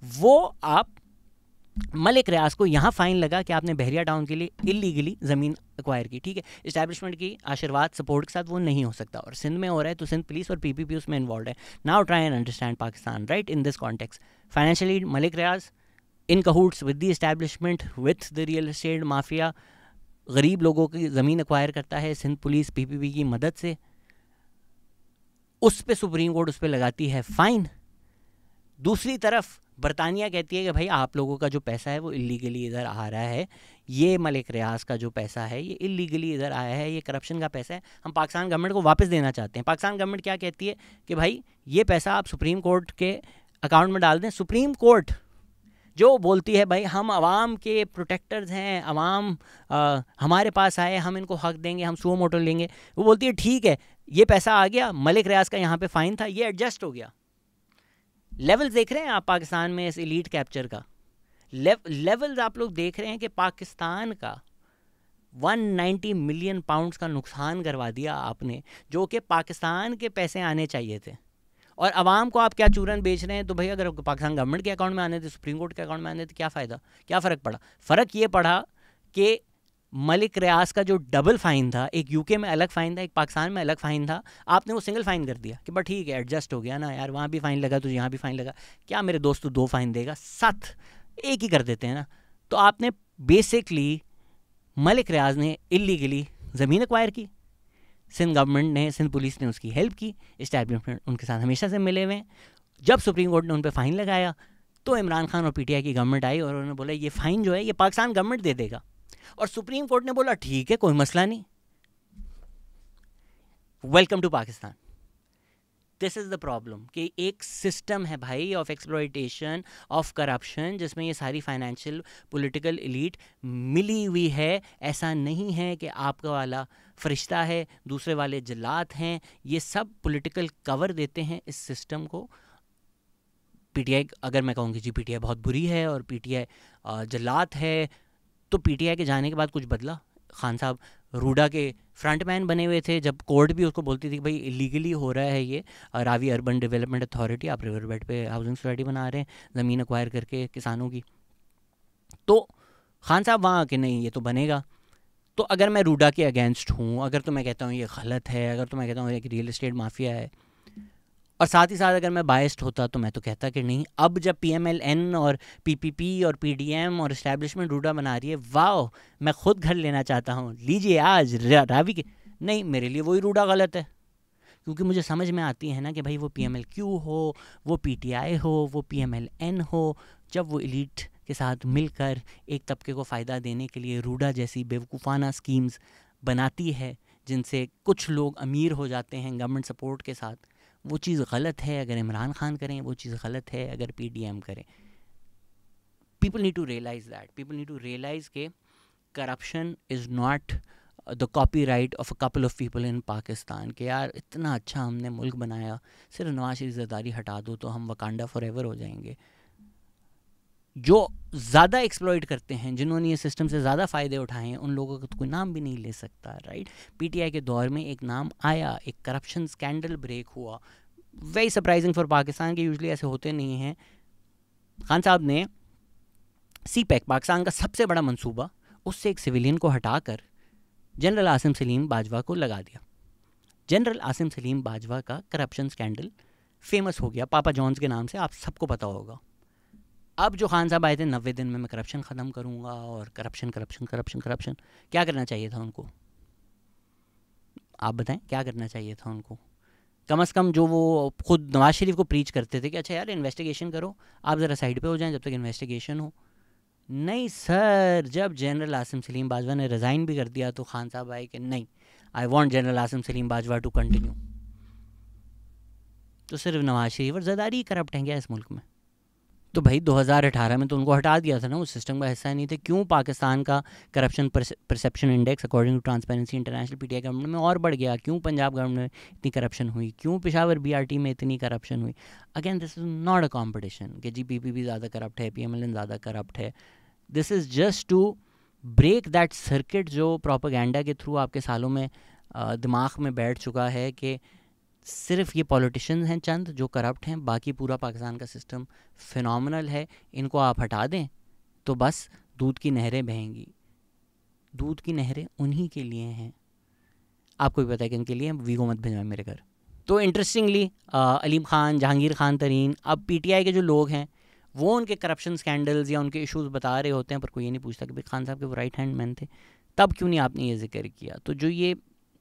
वो आप मलिक रियाज को यहाँ फ़ाइन लगा कि आपने बहरिया टाउन के लिए इलीगली ज़मीन एक्वायर की, ठीक है, इस्टेब्लिशमेंट की आशीर्वाद सपोर्ट के साथ वो नहीं हो सकता, और सिंध में हो रहा है तो सिंध पुलिस और PPP उसमें इन्वॉल्व है। Now try and understand Pakistan right in this context. Financially Malik Riaz in cahoots with the establishment, with the real estate mafia, गरीब लोगों की ज़मीन एक्वायर करता है सिंध पुलिस PPP की मदद से, उस पर सुप्रीम कोर्ट उस पर लगाती है फ़ाइन। दूसरी तरफ बरतानिया कहती है कि भाई आप लोगों का जो पैसा है वो इलीगली इधर आ रहा है, ये मलिक रियाज का जो पैसा है ये इलीगली इधर आया है, ये करप्शन का पैसा है, हम पाकिस्तान गवर्नमेंट को वापस देना चाहते हैं। पाकिस्तान गवर्नमेंट क्या कहती है कि भाई ये पैसा आप सुप्रीम कोर्ट के अकाउंट में डाल दें। सुप्रीम कोर्ट जो बोलती है भाई हम आवाम के प्रोटेक्टर्स हैं, आवाम हमारे पास आए, हम इनको हक देंगे, हम सुओ मोटो लेंगे, वो बोलती है ठीक है ये पैसा आ गया, मलिक रियाज का यहाँ पे फ़ाइन था, ये एडजस्ट हो गया। लेवल्स देख रहे हैं आप पाकिस्तान में इस एलीट कैप्चर का, लेवल्स आप लोग देख रहे हैं कि पाकिस्तान का 190 मिलियन पाउंड्स का नुकसान करवा दिया आपने, जो कि पाकिस्तान के पैसे आने चाहिए थे, और आवाम को आप क्या चूरन बेच रहे हैं। तो भाई अगर पाकिस्तान गवर्नमेंट के अकाउंट में आने थे, सुप्रीम कोर्ट के अकाउंट में आने थे, क्या फ़ायदा, क्या फ़र्क पड़ा? फ़र्क ये पड़ा कि मलिक रियाज का जो डबल फ़ाइन था, एक UK में अलग फ़ाइन था, एक पाकिस्तान में अलग फ़ाइन था, आपने वो सिंगल फ़ाइन कर दिया कि बस ठीक है एडजस्ट हो गया ना यार, वहाँ भी फ़ाइन लगा तो यहाँ भी फ़ाइन लगा, क्या मेरे दोस्त तो 2 फ़ाइन देगा, 7 एक ही कर देते हैं ना। तो आपने बेसिकली मलिक रियाज ने इलीगली ज़मीन एक्वायर की, सिंध गवर्नमेंट ने, सिंध पुलिस ने उसकी हेल्प की, इस्टेब्लिशमेंट उनके साथ हमेशा से मिले हुए हैं। जब सुप्रीम कोर्ट ने उन पर फ़ाइन लगाया तो इमरान खान और PTI की गवर्नमेंट आई और उन्होंने बोला ये फ़ाइन जो है ये पाकिस्तान गवर्नमेंट दे देगा, और सुप्रीम कोर्ट ने बोला ठीक है कोई मसला नहीं, welcome to Pakistan. This is the problem कि एक सिस्टम है भाई ऑफ एक्सप्लॉयटेशन, ऑफ करप्शन, जिसमें ये सारी फाइनेंशियल पॉलिटिकल एलीट मिली हुई है। ऐसा नहीं है कि आपका वाला फरिश्ता है, दूसरे वाले जल्लाद हैं, ये सब पॉलिटिकल कवर देते हैं इस सिस्टम को। PTI अगर मैं कहूँगी जी PTI बहुत बुरी है और PTI जल्लाद है, तो PTI के जाने के बाद कुछ बदला? खान साहब रूडा के फ्रंटमैन बने हुए थे, जब कोर्ट भी उसको बोलती थी कि भाई इलीगली हो रहा है ये, रावी अर्बन डेवलपमेंट अथॉरिटी, आप रिवर बेड पे हाउसिंग सोसाइटी बना रहे हैं ज़मीन एक्वायर करके किसानों की, तो खान साहब वहाँ आके नहीं ये तो बनेगा। तो अगर मैं रूडा के अगेंस्ट हूँ, अगर तो मैं कहता हूँ ये गलत है, अगर तो मैं कहता हूँ एक रियल एस्टेट माफिया है, और साथ ही साथ अगर मैं बायस्ड होता तो मैं तो कहता कि नहीं, अब जब PMLN और PPP और PDM और इस्टेब्लिशमेंट रूडा बना रही है, वाह, मैं खुद घर लेना चाहता हूँ, लीजिए आज रावी के। नहीं, मेरे लिए वही रूडा गलत है, क्योंकि मुझे समझ में आती है ना कि भाई वो PMLQ हो, वो PTI हो, वो PMLN हो, जब वो एलीट के साथ मिलकर एक तबके को फ़ायदा देने के लिए रूडा जैसी बेवकूफ़ाना स्कीम्स बनाती है जिनसे कुछ लोग अमीर हो जाते हैं गवर्नमेंट सपोर्ट के साथ, वो चीज़ गलत है। अगर इमरान खान करें वो चीज़ गलत है, अगर PDM करें। People need to realize that, people need to realize के corruption is not the copyright of a couple of people in Pakistan. कि यार इतना अच्छा हमने मुल्क बनाया, सिर्फ नवाज शरीफ ज़रदारी हटा दो तो हम वकांडा फॉर एवर हो जाएंगे। जो ज़्यादा एक्सप्लॉइट करते हैं, जिन्होंने ये सिस्टम से ज़्यादा फ़ायदे उठाए हैं, उन लोगों का तो कोई नाम भी नहीं ले सकता, राइट। PTI के दौर में एक नाम आया, एक करप्शन स्कैंडल ब्रेक हुआ, वेरी सरप्राइजिंग फॉर पाकिस्तान, के यूजली ऐसे होते नहीं हैं। खान साहब ने CPEC, पाकिस्तान का सबसे बड़ा मंसूबा, उससे एक सिविलियन को हटाकर जनरल आसिम सलीम बाजवा को लगा दिया। जनरल आसिम सलीम बाजवा का करप्शन स्कैंडल फेमस हो गया पापा जॉन्स के नाम से, आप सबको पता होगा। अब जो खान साहब आए थे 90 दिन में मैं करप्शन ख़त्म करूँगा, और करप्शन करप्शन करप्शन करप्शन, क्या करना चाहिए था उनको? आप बताएं, क्या करना चाहिए था उनको? कम से कम जो वो खुद नवाज शरीफ को प्रीच करते थे कि अच्छा यार इन्वेस्टिगेशन करो, आप ज़रा साइड पे हो जाएं जब तक इन्वेस्टिगेशन हो। नहीं सर, जब जनरल आसिम सलीम बाजवा ने रिज़ाइन भी कर दिया तो खान साहब आए कि नहीं, I want general Asim Saleem Bajwa to continue. तो सिर्फ नवाज शरीफ और ज़रदारी करप्ट हैं क्या इस मुल्क में? तो भाई 2018 में तो उनको हटा दिया था ना, उस सिस्टम का हिस्सा नहीं थे। क्यों पाकिस्तान का corruption perception index according to transparency international PTI government में और बढ़ गया? क्यों पंजाब गवर्नमेंट में इतनी करप्शन हुई? क्यों पेशावर BRT में इतनी करप्शन हुई? Again this is not a competition कि जी PPP ज़्यादा करप्ट है, PMLN ज़्यादा करप्ट है। This is just to break that circuit जो प्रोपेगेंडा के थ्रू आपके सालों में दिमाग में बैठ चुका है कि सिर्फ ये पॉलिटिशियंस हैं चंद जो करप्ट हैं, बाकी पूरा पाकिस्तान का सिस्टम फिनोमिनल है। इनको आप हटा दें तो बस दूध की नहरें बहेंगी। दूध की नहरें उन्हीं के लिए हैं, आपको भी पता है कि इनके लिए। वीगो मत भेजना मेरे घर। तो इंटरेस्टिंगली अलीम खान, जहांगीर खान तरीन, अब PTI के जो लोग हैं वो उनके करप्शन स्कैंडल्स या उनके इश्यूज बता रहे होते हैं, पर कोई ये नहीं पूछता कि भाई खान साहब के वो राइट हैंड मैन थे, तब क्यों नहीं आपने ये जिक्र किया? तो जो ये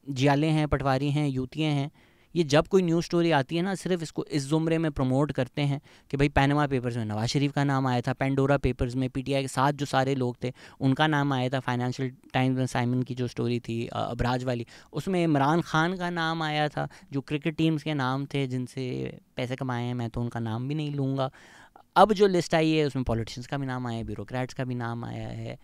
जियाले हैं, पटवारी हैं, यूतियाँ हैं, ये जब कोई न्यूज़ स्टोरी आती है ना, सिर्फ इसको इस ज़ुमरे में प्रमोट करते हैं कि भाई पैनमा पेपर्स में नवाज शरीफ का नाम आया था, पेंडोरा पेपर्स में PTI के साथ जो सारे लोग थे उनका नाम आया था, फाइनेंशियल टाइम्स में साइमन की जो स्टोरी थी अबराज वाली, उसमें इमरान खान का नाम आया था, जो क्रिकेट टीम्स के नाम थे जिनसे पैसे कमाए हैं, मैं तो उनका नाम भी नहीं लूँगा। अब जो लिस्ट आई है उसमें पॉलिटिशियंस का भी नाम आया है, ब्यूरोक्रेट्स का भी नाम आया है,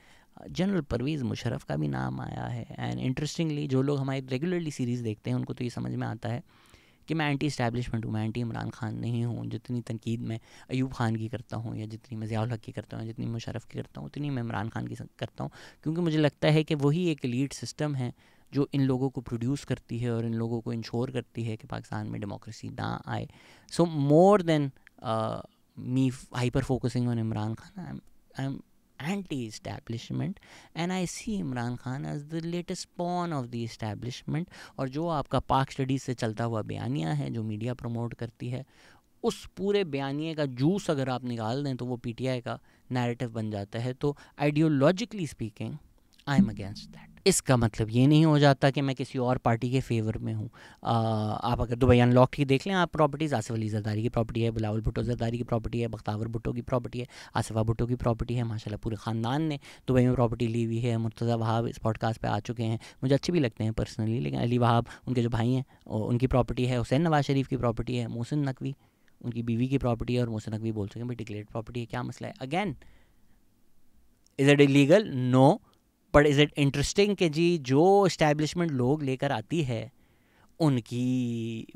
जनरल परवेज़ मुशर्रफ का भी नाम आया है। एंड इंटरेस्टिंगली जो लोग हमारी रेगुलरली सीरीज़ देखते हैं उनको तो ये समझ में आता है कि मैं एंटी इस्टेब्लिशमेंट हूँ, मैं एंटी इमरान खान नहीं हूँ। जितनी तनकीद मैं अयूब खान की करता हूँ, या जितनी मैं ज़ियाउल हक की करता हूँ, जितनी मुशर्रफ की करता हूँ, उतनी मैं इमरान खान की करता हूँ, क्योंकि मुझे लगता है कि वही एक लीड सिस्टम है जो इन लोगों को प्रोड्यूस करती है और इन लोगों को इंश्योर करती है कि पाकिस्तान में डेमोक्रेसी ना आए। So more than me hyper focusing on Imran Khan, I'm anti-establishment and I see Imran Khan as the latest pawn of the establishment। और जो आपका पाक स्टडीज़ से चलता हुआ बयानिया है जो मीडिया प्रमोट करती है, उस पूरे बयानिए का जूस अगर आप निकाल दें तो वो PTI का नैरेटिव बन जाता है। तो ideologically speaking I am against that. इसका मतलब ये नहीं हो जाता कि मैं किसी और पार्टी के फेवर में हूँ। आप अगर दुबई अनलॉक्ड की देख लें आप प्रॉपर्टीज़, आसिफ अली जरदारी की प्रॉपर्टी है, बिलावल भुट्टो जरदारी की प्रॉपर्टी है, बख्तावर भुट्टो की प्रॉपर्टी है, आसिफा भुट्टो की प्रॉपर्टी है। माशाल्लाह पूरे ख़ानदान ने दुबई में प्रॉपर्टी ली हुई है। मुर्तज़ा वहाब इस पॉडकास्ट पे आ चुके हैं, मुझे अच्छे भी लगते हैं पर्सनली, लेकिन अली वहाब उनके जो भाई हैं उनकी प्रॉपर्टी है। हुसैन नवाज शरीफ की प्रॉपर्टी है। मोहसिन नकवी उनकी बीवी की प्रॉपर्टी है, और मोहसिन नकवी बोल सकें भाई डिक्लेयर्ड प्रॉपर्टी है, क्या मसला है? Again, is it illegal? No, but is it interesting कि जी जो इस्टेब्लिशमेंट लोग लेकर आती है उनकी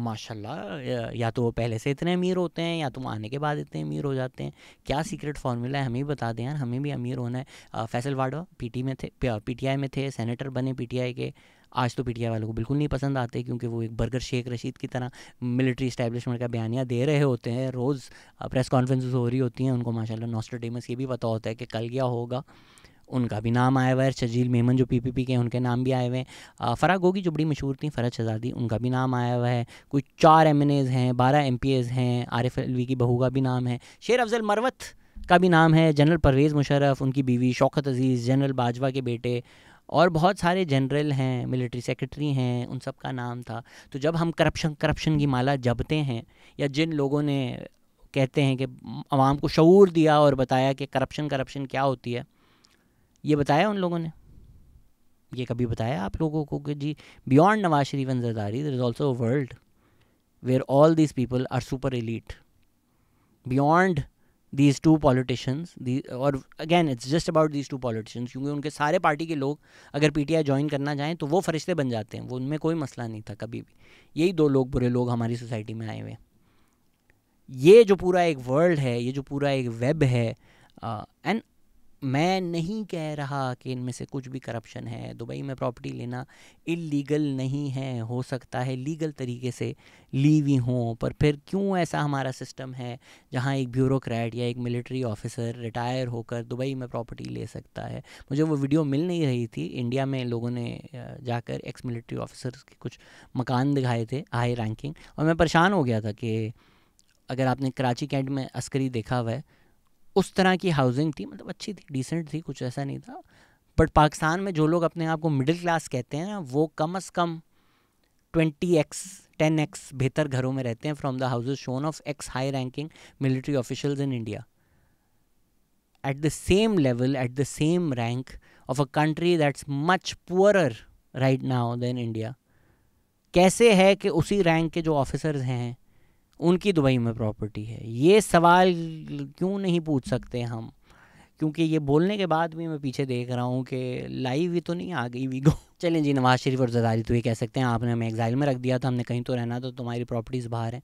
माशाल्लाह या तो वो पहले से इतने अमीर होते हैं या तो वो आने के बाद इतने अमीर हो जाते हैं। क्या सीक्रेट फार्मूला है, हमें भी बता दें यार, हमें भी अमीर होना है। फैसल वाडवा PTI में थे, सेनेटर बने PTI के। आज तो PTI वालों को बिल्कुल नहीं पसंद आते, क्योंकि वो एक बर्गर शेख रशीद की तरह मिलिट्री इस्टेब्लिशमेंट का बयानिया दे रहे होते हैं। रोज़ प्रेस कॉन्फ्रेंसेस हो रही होती हैं, उनको माशाल्लाह नॉस्ट्रेडेमस ये भी पता होता है कि कल क्या होगा। उनका भी नाम आया हुआ है। शजील मेमन जो पीपीपी के हैं उनके नाम भी आए हुए हैं। फराह गोगी जो बड़ी मशहूर थी, फरहद शहजादी, उनका भी नाम आया हुआ है। कुछ 4 MNAs हैं, 12 MPAs हैं, आरिफ अलवी की बहू का भी नाम है, शेर अफजल मरवत का भी नाम है, जनरल परवेज़ मुशर्रफ, उनकी बीवी शौकत अजीज़, जनरल बाजवा के बेटे, और बहुत सारे जनरल हैं, मिलिट्री सेक्रेटरी हैं, उन सब का नाम था। तो जब हम करप्शन की माला जपते हैं, या जिन लोगों ने कहते हैं कि आवाम को शऊर दिया और बताया कि करप्शन क्या होती है, ये बताया उन लोगों ने? ये कभी बताया आप लोगों को कि जी beyond Nawaz Sharif and Zardari there is also a world where all these people are super elite beyond these two politicians, और again it's just about these two politicians, क्योंकि उनके सारे पार्टी के लोग अगर पीटीआई ज्वाइन करना चाहें तो वो फरिश्ते बन जाते हैं, वो उनमें कोई मसला नहीं था कभी भी। यही 2 लोग बुरे लोग हमारी सोसाइटी में आए हुए हैं। ये जो पूरा एक वर्ल्ड है, ये जो पूरा एक वेब है, एंड मैं नहीं कह रहा कि इनमें से कुछ भी करप्शन है। दुबई में प्रॉपर्टी लेना इलीगल नहीं है, हो सकता है लीगल तरीके से ली हुई हों, पर फिर क्यों ऐसा हमारा सिस्टम है जहां एक ब्यूरोक्रेट या एक मिलिट्री ऑफिसर रिटायर होकर दुबई में प्रॉपर्टी ले सकता है? मुझे वो वीडियो मिल नहीं रही थी। इंडिया में लोगों ने जाकर एक्स मिलिट्री ऑफिसर्स के कुछ मकान दिखाए थे, हाई रैंकिंग, और मैं परेशान हो गया था कि अगर आपने कराची कैंट में अस्करी देखा हुआ है, उस तरह की हाउसिंग थी, मतलब अच्छी थी, डिसेंट थी, कुछ ऐसा नहीं था। बट पाकिस्तान में जो लोग अपने आप को मिडिल क्लास कहते हैं ना, वो कम से कम 20x 10x बेहतर घरों में रहते हैं from the houses shown of ex high ranking military officials in India, at the same level, at the same rank of a country that's much poorer right now than India. कैसे है कि उसी rank के जो officers हैं उनकी Dubai में property है? ये सवाल क्यों नहीं पूछ सकते हम? क्योंकि ये बोलने के बाद भी मैं पीछे देख रहा हूँ कि लाइव ही तो नहीं आ गई वीगो। चलें जी, नवाज शरीफ और जरदारी तो ये कह सकते हैं आपने हमें एग्जाइल में रख दिया था, हमने कहीं तो रहना, तो तुम्हारी प्रॉपर्टीज़ बाहर हैं।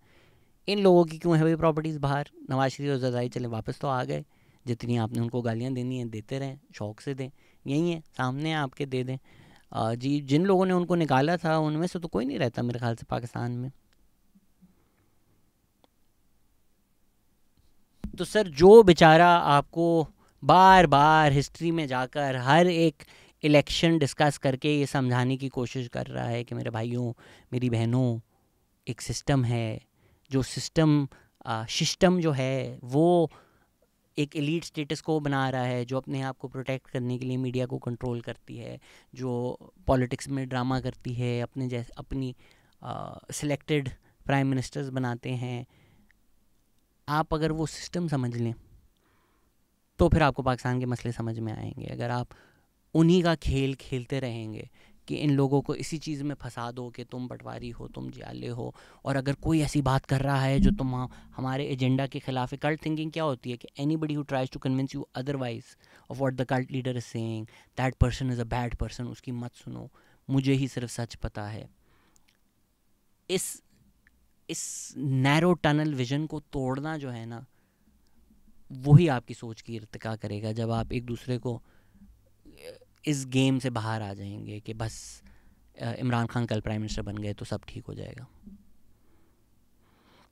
इन लोगों की क्यों है भाई प्रॉपर्टीज़ बाहर? नवाज शरीफ और जरदारी चले वापस तो आ गए, जितनी आपने उनको गालियाँ देनी हैं देते रहें, शौक़ से दें, यही है सामने आपके, दे दें। जी, जिन लोगों ने उनको निकाला था उनमें से तो कोई नहीं रहता मेरे ख्याल से पाकिस्तान में। तो सर जो बेचारा आपको बार बार हिस्ट्री में जाकर हर एक इलेक्शन डिस्कस करके ये समझाने की कोशिश कर रहा है कि मेरे भाइयों मेरी बहनों, एक सिस्टम है, जो सिस्टम जो है वो एक एलीट स्टेटस को बना रहा है, जो अपने आप को प्रोटेक्ट करने के लिए मीडिया को कंट्रोल करती है, जो पॉलिटिक्स में ड्रामा करती है, अपनी सिलेक्टेड प्राइम मिनिस्टर्स बनाते हैं। आप अगर वो सिस्टम समझ लें तो फिर आपको पाकिस्तान के मसले समझ में आएंगे। अगर आप उन्हीं का खेल खेलते रहेंगे कि इन लोगों को इसी चीज़ में फंसा दो कि तुम पटवारी हो, तुम जियाले हो, और अगर कोई ऐसी बात कर रहा है जो तुम हमारे एजेंडा के खिलाफ है। कल्ट थिंकिंग क्या होती है कि anybody who tries to convince you otherwise of what the cult leader is saying, that person is a bad person, उसकी मत सुनो, मुझे ही सिर्फ सच पता है। इस नैरो टनल विजन को तोड़ना जो है ना, वही आपकी सोच की इर्तिका करेगा जब आप एक दूसरे को इस गेम से बाहर आ जाएंगे कि बस इमरान खान कल प्राइम मिनिस्टर बन गए तो सब ठीक हो जाएगा।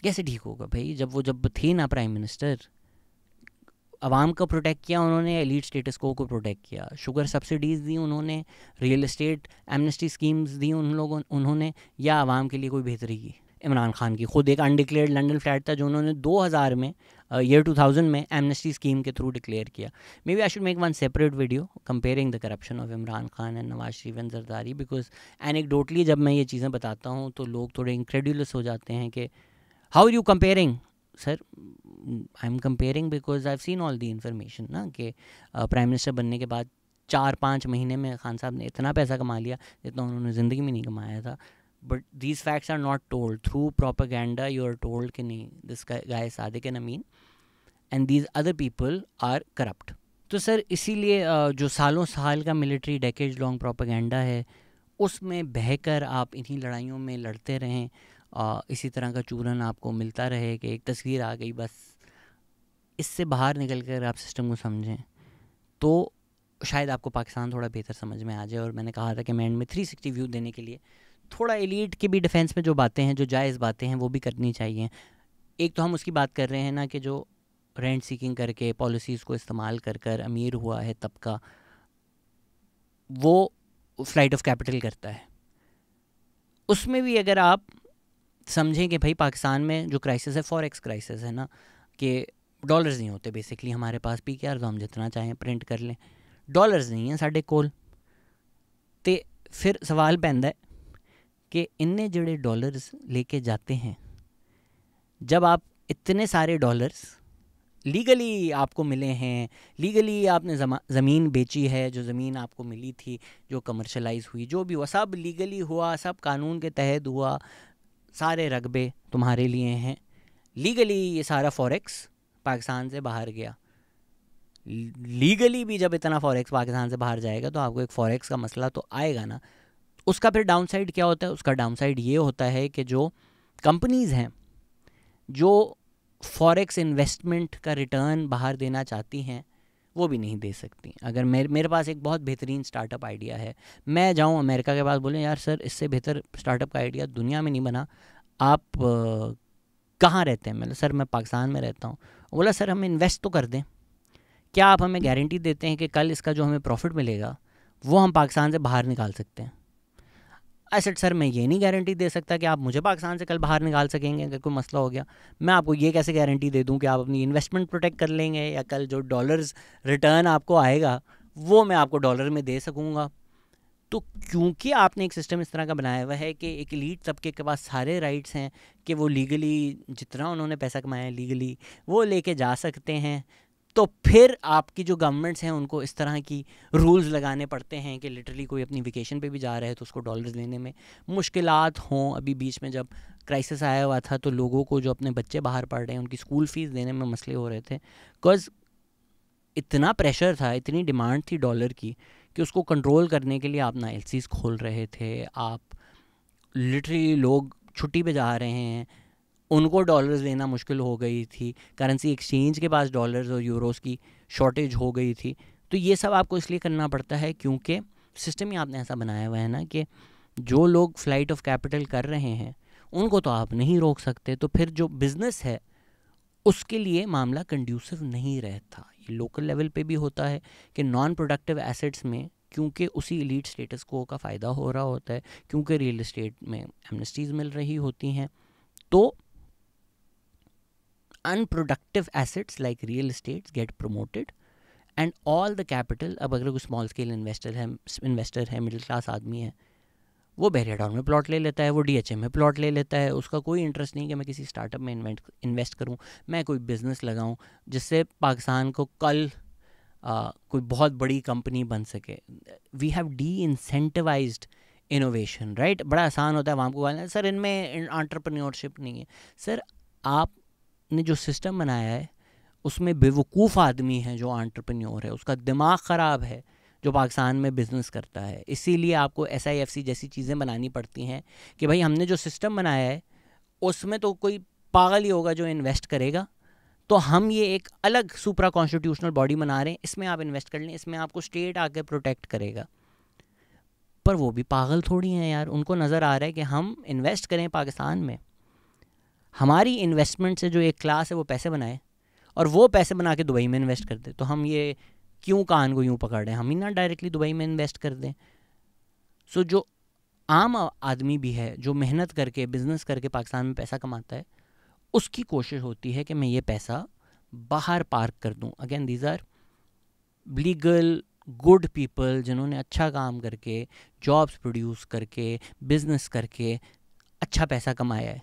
कैसे ठीक होगा भाई? जब थे ना प्राइम मिनिस्टर, आवाम को प्रोटेक्ट किया उन्होंने, एलीट स्टेटस को प्रोटेक्ट किया, शुगर सब्सिडीज़ दी उन्होंने, रियल एस्टेट एमनेस्टी स्कीम्स दी उन्होंने, या आवाम के लिए कोई बेहतरी की? इमरान खान की खुद एक अनडिक्लेयर्ड लंदन फ्लैट था जो उन्होंने 2000 में ईयर 2000 में एमनेस्टी स्कीम के थ्रू डिक्लेयर किया। Maybe I should make one separate video comparing the corruption of Imran Khan and Nawaz Sharif and Zardari, because anecdotally जब मैं ये चीज़ें बताता हूँ तो लोग थोड़े इंक्रेडुलस हो जाते हैं कि how are you comparing? Sir, I am comparing because I have seen all the information ना, कि प्राइम मिनिस्टर बनने के बाद 4-5 महीने में खान साहब ने इतना पैसा कमा लिया जितना उन्होंने ज़िंदगी में नहीं कमाया था। But these facts are not told. Through propaganda, you are told कि नहीं, this guy is Sadiq and Amin and these other people are corrupt. तो सर इसीलिए जो सालों साल का मिलिट्री डेकेज लॉन्ग प्रोपेगेंडा है, उसमें बहकर आप इन्हीं लड़ाइयों में लड़ते रहें, इसी तरह का चूरन आपको मिलता रहे कि एक तस्वीर आ गई, बस इससे बाहर निकल कर आप सिस्टम को समझें तो शायद आपको पाकिस्तान थोड़ा बेहतर समझ में आ जाए। और मैंने कहा था कि मैं एंड में 360 व्यू देने के लिए थोड़ा एलीट के भी डिफेंस में जो बातें हैं, जो जायज़ बातें हैं, वो भी करनी चाहिए। एक तो हम उसकी बात कर रहे हैं ना कि जो रेंट सीकिंग करके पॉलिसीज़ को इस्तेमाल कर कर अमीर हुआ है तबका, वो फ्लाइट ऑफ कैपिटल करता है। उसमें भी अगर आप समझें कि भाई पाकिस्तान में जो क्राइसिस है फॉरेक्स क्राइसिस है ना, कि डॉलर्स नहीं होते बेसिकली हमारे पास, पी के आर तो हम जितना चाहें प्रिंट कर लें, डॉलर्स नहीं हैं साढ़े कोल, तो फिर सवाल पैंदा है कि इन्ने जड़े डॉलर्स लेके जाते हैं, जब आप इतने सारे डॉलर्स लीगली आपको मिले हैं, लीगली आपने ज़मीन बेची है, जो ज़मीन आपको मिली थी, जो कमर्शलाइज हुई, जो भी हुआ सब लीगली हुआ, सब कानून के तहत हुआ, सारे रकबे तुम्हारे लिए हैं, लीगली ये सारा फॉरेक्स पाकिस्तान से बाहर गया। लीगली भी जब इतना फॉरेक्स पाकिस्तान से बाहर जाएगा तो आपको एक फॉरेक्स का मसला तो आएगा ना। उसका फिर डाउन साइड क्या होता है? उसका डाउन साइड ये होता है कि जो कंपनीज़ हैं जो फॉरेक्स इन्वेस्टमेंट का रिटर्न बाहर देना चाहती हैं वो भी नहीं दे सकती। अगर मेरे पास एक बहुत बेहतरीन स्टार्टअप आइडिया है, मैं जाऊं अमेरिका के पास, बोलें यार सर इससे बेहतर स्टार्टअप का आइडिया दुनिया में नहीं बना, आप कहाँ रहते हैं? मतलब सर मैं पाकिस्तान में रहता हूँ। बोला सर हमें इन्वेस्ट तो कर दें, क्या आप हमें गारंटी देते हैं कि कल इसका जो हमें प्रॉफिट मिलेगा वो हम पाकिस्तान से बाहर निकाल सकते हैं? ऐसे सर मैं ये नहीं गारंटी दे सकता कि आप मुझे पाकिस्तान से कल बाहर निकाल सकेंगे अगर कोई मसला हो गया। मैं आपको ये कैसे गारंटी दे दूं कि आप अपनी इन्वेस्टमेंट प्रोटेक्ट कर लेंगे, या कल जो डॉलर्स रिटर्न आपको आएगा वो मैं आपको डॉलर में दे सकूंगा? तो क्योंकि आपने एक सिस्टम इस तरह का बनाया हुआ है कि एक एलीट तबके के पास सारे राइट्स हैं कि वो लीगली जितना उन्होंने पैसा कमाया है लीगली वो लेके जा सकते हैं, तो फिर आपकी जो गवर्नमेंट्स हैं उनको इस तरह की रूल्स लगाने पड़ते हैं कि लिटरली कोई अपनी वेकेशन पे भी जा रहा है तो उसको डॉलर्स लेने में मुश्किलात हों। अभी बीच में जब क्राइसिस आया हुआ था तो लोगों को जो अपने बच्चे बाहर पढ़ रहे हैं उनकी स्कूल फ़ीस देने में मसले हो रहे थे, बिकॉज इतना प्रेशर था, इतनी डिमांड थी डॉलर की कि उसको कंट्रोल करने के लिए आप ना एलसीज खोल रहे थे, आप लिटरली लोग छुट्टी पे जा रहे हैं उनको डॉलर्स लेना मुश्किल हो गई थी, करेंसी एक्सचेंज के पास डॉलर्स और यूरोस की शॉर्टेज हो गई थी। तो ये सब आपको इसलिए करना पड़ता है क्योंकि सिस्टम ही आपने ऐसा बनाया हुआ है ना कि जो लोग फ्लाइट ऑफ कैपिटल कर रहे हैं उनको तो आप नहीं रोक सकते, तो फिर जो बिज़नेस है उसके लिए मामला कंड्यूसिव नहीं रहता। ये लोकल लेवल पे भी होता है कि नॉन प्रोडक्टिव एसेट्स में क्योंकि उसी एलीट स्टेटस को का फ़ायदा हो रहा होता है, क्योंकि रियल एस्टेट में एमनेस्टीज़ मिल रही होती हैं, तो unproductive assets like real estates get promoted and all the capital, अब अगर कोई स्मॉल स्केल इन्वेस्टर है मिडिल क्लास आदमी है, वो बैरियर टाउन में प्लॉट ले लेता है, वो डीएचए में प्लॉट ले लेता है, उसका कोई इंटरेस्ट नहीं कि मैं किसी स्टार्टअप में इन्वेस्ट करूं, मैं कोई बिज़नेस लगाऊं जिससे पाकिस्तान को कल कोई बहुत बड़ी कंपनी बन सके। We have disincentivised innovation, right? बड़ा आसान होता है वहाँ को बोलना सर इनमें एंटरप्रेन्योरशिप नहीं है। सर आपने जो सिस्टम बनाया है उसमें बेवकूफ़ आदमी है जो एंटरप्रेन्योर है, उसका दिमाग ख़राब है जो पाकिस्तान में बिज़नेस करता है। इसीलिए आपको SIFC जैसी चीज़ें बनानी पड़ती हैं कि भाई हमने जो सिस्टम बनाया है उसमें तो कोई पागल ही होगा जो इन्वेस्ट करेगा, तो हम ये एक अलग सुप्रा कॉन्स्टिट्यूशनल बॉडी बना रहे हैं, इसमें आप इन्वेस्ट कर लें, इसमें आपको स्टेट आके प्रोटेक्ट करेगा। पर वो भी पागल थोड़ी हैं यार, उनको नज़र आ रहा है कि हम इन्वेस्ट करें पाकिस्तान में, हमारी इन्वेस्टमेंट से जो एक क्लास है वो पैसे बनाए और वो पैसे बना के दुबई में इन्वेस्ट कर दे, तो हम ये क्यों कान को यूँ पकड़ रहे हैं, हम ही ना डायरेक्टली दुबई में इन्वेस्ट कर दें। सो जो आम आदमी भी है जो मेहनत करके बिज़नेस करके पाकिस्तान में पैसा कमाता है, उसकी कोशिश होती है कि मैं ये पैसा बाहर पार्क कर दूं। Again these are legal good people जिन्होंने अच्छा काम करके जॉब्स प्रोड्यूस करके बिज़नेस करके अच्छा पैसा कमाया है,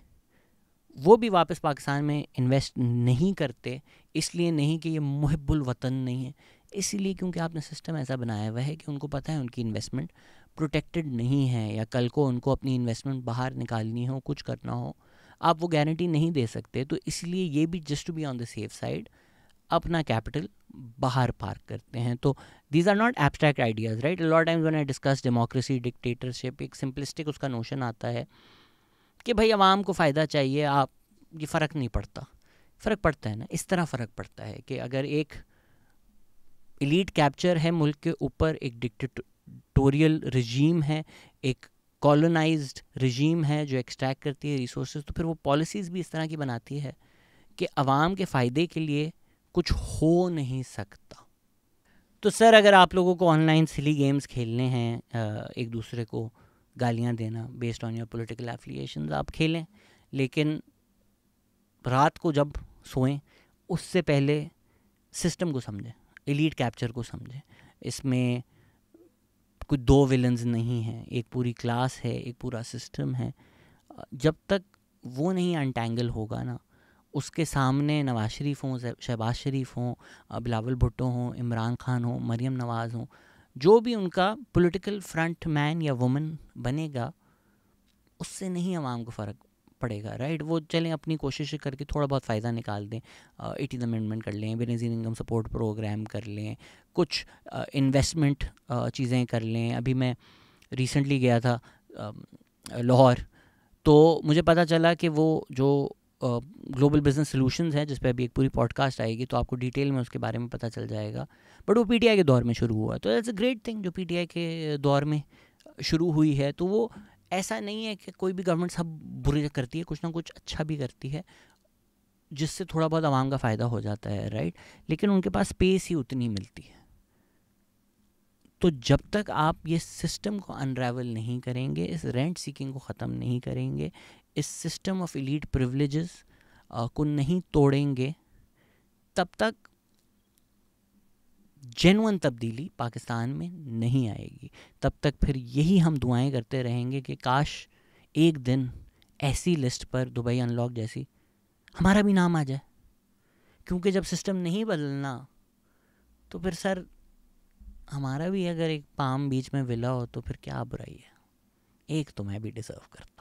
वो भी वापस पाकिस्तान में इन्वेस्ट नहीं करते। इसलिए नहीं कि ये मुहिब्बुल वतन नहीं है, इसीलिए क्योंकि आपने सिस्टम ऐसा बनाया हुआ है कि उनको पता है उनकी इन्वेस्टमेंट प्रोटेक्टेड नहीं है, या कल को उनको अपनी इन्वेस्टमेंट बाहर निकालनी हो, कुछ करना हो, आप वो गारंटी नहीं दे सकते। तो इसलिए ये भी just to be on the safe side अपना कैपिटल बाहर पार्क करते हैं। तो these are not abstract ideas, right? Lot times when I discuss democracy dictatorship, एक सिंपलिस्टिक उसका नोशन आता है कि भाई आवाम को फ़ायदा चाहिए, आप ये फ़र्क नहीं पड़ता। फ़र्क पड़ता है ना, इस तरह फ़र्क पड़ता है कि अगर एक एलीट कैप्चर है मुल्क के ऊपर, एक डिक्टेटोरियल रिजीम है, एक कॉलोनाइज्ड रिजीम है जो एक्सट्रैक्ट करती है रिसोर्सेज, तो फिर वो पॉलिसीज़ भी इस तरह की बनाती है कि आवाम के फ़ायदे के लिए कुछ हो नहीं सकता। तो सर अगर आप लोगों को ऑनलाइन सिली गेम्स खेलने हैं, एक दूसरे को गालियां देना based on your political affiliations, आप खेलें, लेकिन रात को जब सोएं उससे पहले सिस्टम को समझें, एलीट कैप्चर को समझें। इसमें कोई दो विलन्स नहीं हैं, एक पूरी क्लास है, एक पूरा सिस्टम है। जब तक वो नहीं अनटैंगल होगा ना, उसके सामने नवाज शरीफ हों, शहबाज शरीफ हों, बिलावल भुट्टो हों, इमरान खान हों, मरियम नवाज़ हों, जो भी उनका पॉलिटिकल फ्रंट मैन या वुमन बनेगा, उससे नहीं आवाम को फ़र्क पड़ेगा, राइट। वो चलें अपनी कोशिश करके थोड़ा बहुत फ़ायदा निकाल दें, 18th अमेंडमेंट कर लें, बेनज़ीर इनकम सपोर्ट प्रोग्राम कर लें, कुछ इन्वेस्टमेंट चीज़ें कर लें। अभी मैं रिसेंटली गया था लाहौर, तो मुझे पता चला कि वो जो ग्लोबल बिजनेस सॉल्यूशंस है, जिस पे अभी एक पूरी पॉडकास्ट आएगी तो आपको डिटेल में उसके बारे में पता चल जाएगा, बट वो पीटीआई के दौर में शुरू हुआ। तो दैट्स अ ग्रेट थिंग जो पीटीआई के दौर में शुरू हुई है। तो वो ऐसा नहीं है कि कोई भी गवर्नमेंट सब बुरे करती है, कुछ ना कुछ अच्छा भी करती है जिससे थोड़ा बहुत आवाम का फ़ायदा हो जाता है, राइट। लेकिन उनके पास स्पेस ही उतनी मिलती है। तो जब तक आप ये सिस्टम को अनरावल नहीं करेंगे, इस रेंट सीकिंग को ख़त्म नहीं करेंगे, इस सिस्टम ऑफ एलीट प्रिविलेजेस को नहीं तोड़ेंगे, तब तक जेन्युइन तब्दीली पाकिस्तान में नहीं आएगी। तब तक फिर यही हम दुआएं करते रहेंगे कि काश एक दिन ऐसी लिस्ट पर दुबई अनलॉक जैसी हमारा भी नाम आ जाए। क्योंकि जब सिस्टम नहीं बदलना तो फिर सर हमारा भी अगर एक पाम बीच में विला हो तो फिर क्या बुराई है। एक तो मैं भी डिज़र्व करता हूँ।